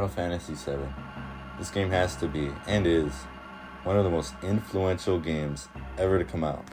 Final Fantasy VII. This game has to be, and is, one of the most influential games ever to come out.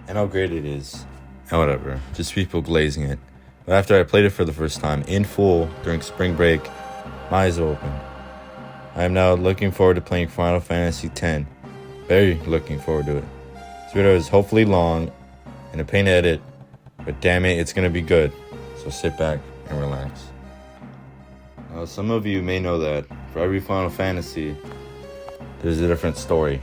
And how great it is. And whatever, just people glazing it. But after I played it for the first time, in full, during spring break, my eyes opened. I am now looking forward to playing Final Fantasy X. Very looking forward to it. This video is hopefully long and a pain to edit, but damn it, it's gonna be good. So sit back and relax. Now, some of you may know that for every Final Fantasy, there's a different story.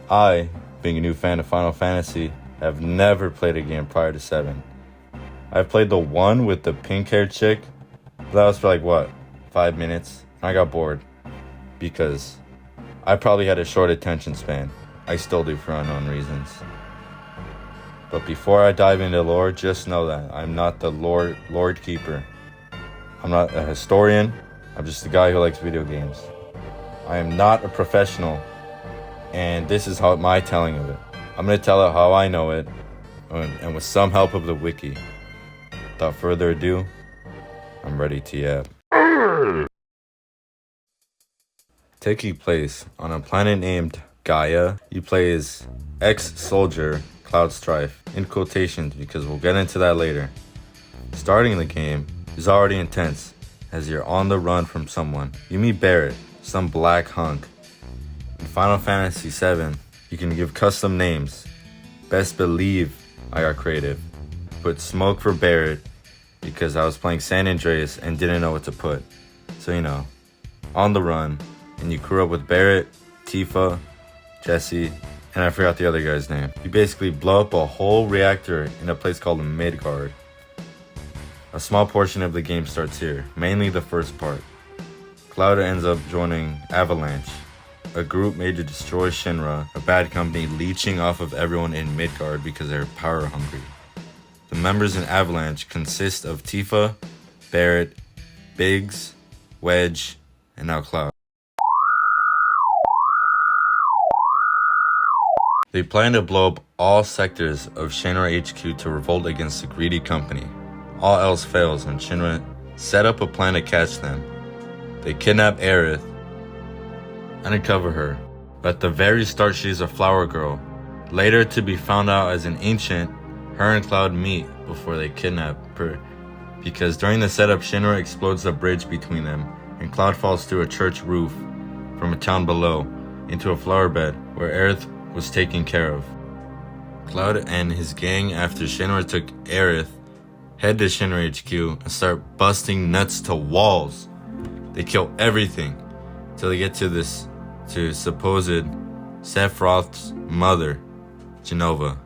I, being a new fan of Final Fantasy, have never played a game prior to 7. I've played the one with the pink-haired chick, but that was for 5 minutes, and I got bored because I probably had a short attention span. I still do for unknown reasons. But before I dive into lore, just know that I'm not the Lord Keeper. I'm not a historian. I'm just a guy who likes video games. I am not a professional, and this is how my telling of it. I'm going to tell it how I know it, and with some help of the wiki. Without further ado, I'm ready to yap. Taking place on a planet named Gaia, you play as ex-soldier Cloud Strife, in quotations because we'll get into that later. Starting the game is already intense, as you're on the run from someone. You meet Barret, some black hunk. In Final Fantasy VII, you can give custom names. Best believe I got creative. Put Smoke for Barret because I was playing San Andreas and didn't know what to put. So on the run, and you crew up with Barret, Tifa, Jesse, and I forgot the other guy's name. You basically blow up a whole reactor in a place called Midgard. A small portion of the game starts here, mainly the first part. Cloud ends up joining Avalanche, a group made to destroy Shinra, a bad company leeching off of everyone in Midgard because they're power hungry. The members in Avalanche consist of Tifa, Barret, Biggs, Wedge, and now Cloud. They plan to blow up all sectors of Shinra HQ to revolt against the greedy company. All else fails and Shinra set up a plan to catch them. They kidnap Aerith and uncover her. But at the very start she is a flower girl. Later to be found out as an ancient, her and Cloud meet before they kidnap her. Because during the setup Shinra explodes the bridge between them and Cloud falls through a church roof from a town below into a flower bed where Aerith was taken care of. Cloud and his gang, after Shinra took Aerith, head to Shinra HQ and start busting nuts to walls. They kill everything till they get to supposed Sephiroth's mother, Jenova.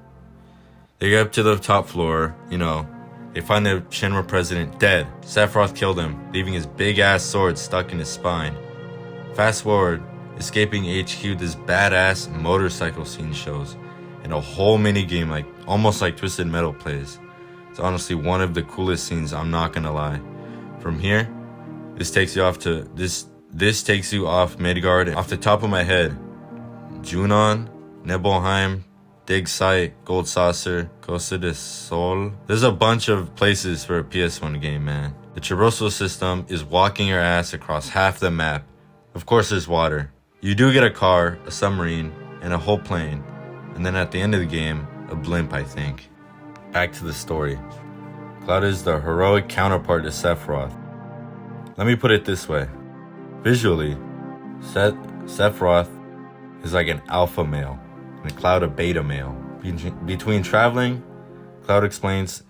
They get up to the top floor, they find the Shinra president dead. Sephiroth killed him, leaving his big ass sword stuck in his spine. Fast forward, escaping HQ, this badass motorcycle scene shows, and a whole mini game almost like Twisted Metal plays. It's honestly one of the coolest scenes, I'm not gonna lie. From here, this takes you off Midgard. Off the top of my head, Junon, Nibelheim, Dig Site, Gold Saucer, Costa del Sol. There's a bunch of places for a PS1 game, man. The traversal system is walking your ass across half the map. Of course there's water. You do get a car, a submarine, and a whole plane. And then at the end of the game, a blimp, I think. Back to the story. Cloud is the heroic counterpart to Sephiroth. Let me put it this way. Visually, Sephiroth is like an alpha male, and Cloud a beta male. Between traveling, Cloud explains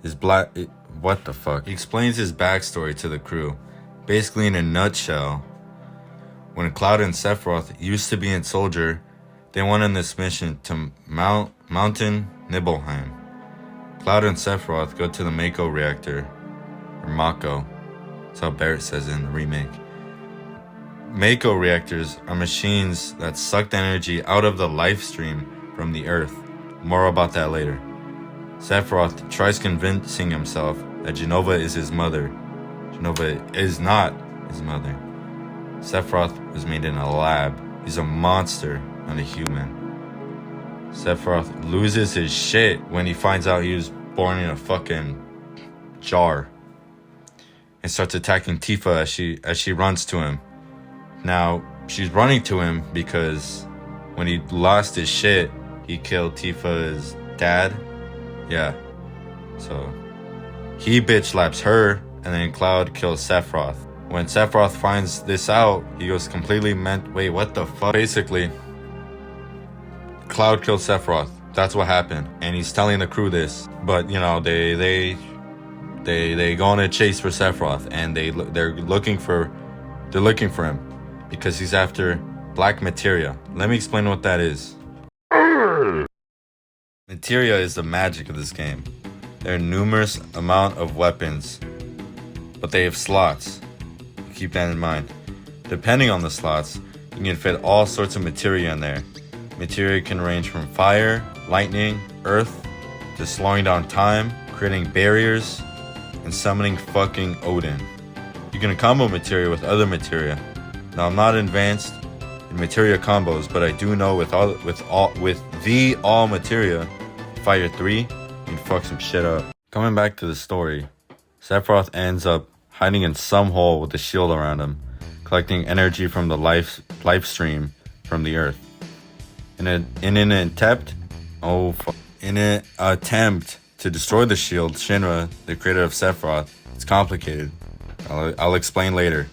his He explains his backstory to the crew. Basically, in a nutshell, when Cloud and Sephiroth used to be in Soldier, they went on this mission to Mountain Nibelheim. Cloud and Sephiroth go to the Mako reactor, or Mako. That's how Barret says it in the remake. Mako reactors are machines that suck the energy out of the life stream from the Earth. More about that later. Sephiroth tries convincing himself that Jenova is his mother. Jenova is not his mother. Sephiroth was made in a lab. He's a monster, not a human. Sephiroth loses his shit when he finds out he was born in a fucking jar and starts attacking Tifa as she runs to him. Now, she's running to him because when he lost his shit, he killed Tifa's dad. Yeah. So, he bitch slaps her, and then Cloud kills Sephiroth. When Sephiroth finds this out, he goes completely wait, what the fuck? Basically, Cloud killed Sephiroth. That's what happened. And he's telling the crew this. But, you know, they go on a chase for Sephiroth, and they're looking for him because he's after black materia. Let me explain what that is. Materia is the magic of this game. There are numerous amount of weapons, but they have slots. Keep that in mind. Depending on the slots, you can fit all sorts of materia in there. Materia can range from fire, lightning, earth, to slowing down time, creating barriers, and summoning fucking Odin. You can combo materia with other materia. Now, I'm not advanced in materia combos, but I do know with the all materia, fire 3, you can fuck some shit up. Coming back to the story, Sephiroth ends up hiding in some hole with a shield around him, collecting energy from the life stream from the earth. In an attempt to destroy the shield, Shinra, the creator of Sephiroth, it's complicated. I'll explain later.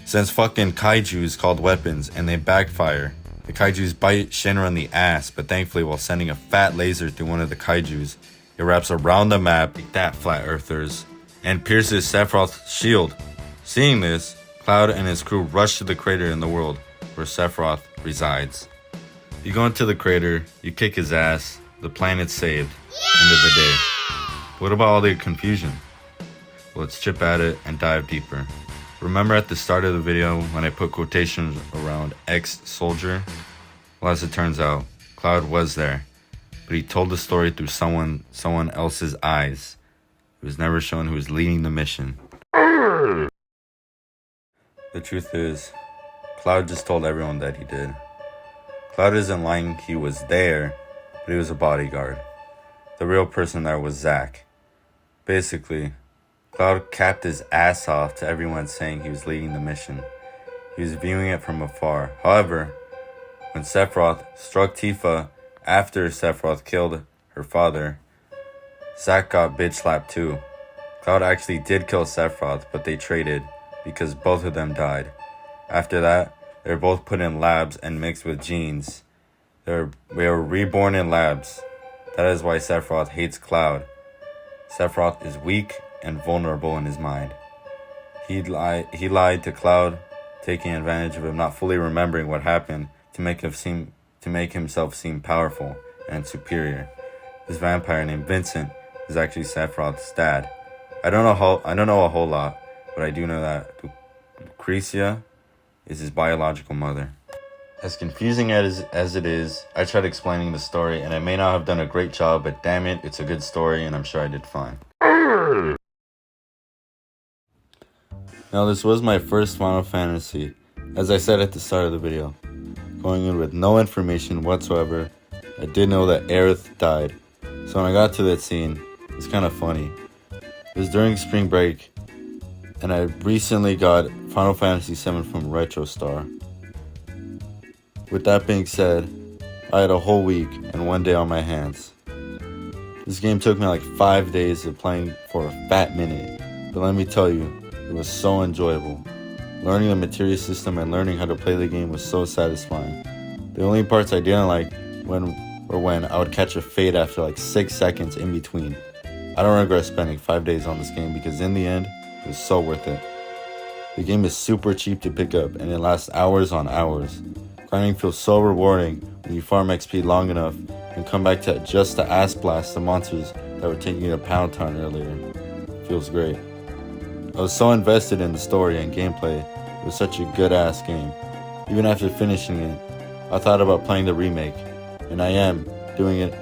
Sends fucking kaijus called weapons, and they backfire. The kaijus bite Shinra in the ass, but thankfully, while sending a fat laser through one of the kaijus, it wraps around the map, like that, flat earthers, and pierces Sephiroth's shield. Seeing this, Cloud and his crew rush to the crater in the world where Sephiroth resides. You go into the crater, you kick his ass, the planet's saved. End of the day. What about all the confusion? Well, let's chip at it and dive deeper. Remember at the start of the video when I put quotations around ex-soldier? Well, as it turns out, Cloud was there, but he told the story through someone else's eyes. It was never shown who was leading the mission. The truth is, Cloud just told everyone that he did. Cloud isn't lying, he was there, but he was a bodyguard. The real person there was Zack. Basically, Cloud capped his ass off to everyone saying he was leading the mission. He was viewing it from afar. However, when Sephiroth struck Tifa after Sephiroth killed her father, Zack got bitch slapped too. Cloud actually did kill Sephiroth, but they traded because both of them died. After that, they were both put in labs and mixed with genes. They were reborn in labs. That is why Sephiroth hates Cloud. Sephiroth is weak and vulnerable in his mind. He lied to Cloud, taking advantage of him not fully remembering what happened to make himself seem powerful and superior. This vampire named Vincent is actually Sephiroth's dad. I don't know a whole lot, but I do know that Lucretia is his biological mother. As confusing as it is, I tried explaining the story, and I may not have done a great job, but damn it, it's a good story, and I'm sure I did fine. Now, this was my first Final Fantasy, as I said at the start of the video. Going in with no information whatsoever, I did know that Aerith died. So when I got to that scene, it's kind of funny. It was during spring break, and I recently got Final Fantasy VII from RetroStar. With that being said, I had a whole week and one day on my hands. This game took me like 5 days of playing for a fat minute, but let me tell you, it was so enjoyable. Learning the materia system and learning how to play the game was so satisfying. The only parts I didn't like were when I would catch a fade after like 6 seconds in between. I don't regret spending 5 days on this game because in the end, it was so worth it. The game is super cheap to pick up and it lasts hours on hours. Grinding feels so rewarding when you farm XP long enough and come back to just to ass blast the monsters that were taking you to Pound Town earlier. It feels great. I was so invested in the story and gameplay. It was such a good ass game. Even after finishing it, I thought about playing the remake, and I am doing it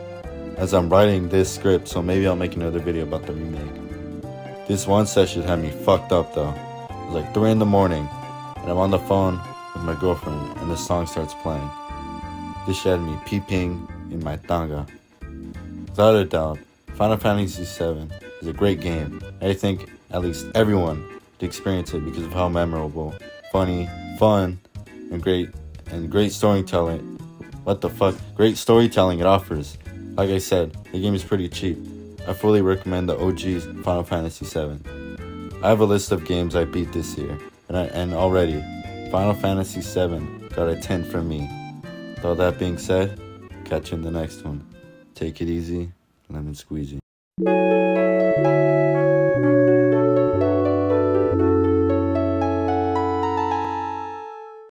as I'm writing this script, so maybe I'll make another video about the remake. This one session had me fucked up though. It was like 3 in the morning, and I'm on the phone with my girlfriend, and this song starts playing. This shit had me peeping in my tanga. Without a doubt, Final Fantasy VII is a great game. I think at least everyone to experience it because of how memorable, funny, fun, and great storytelling. What the fuck? Great storytelling it offers. Like I said, the game is pretty cheap. I fully recommend the OG Final Fantasy VII. I have a list of games I beat this year, and already, Final Fantasy VII got a 10 from me. With all that being said, catch you in the next one. Take it easy, lemon squeezy.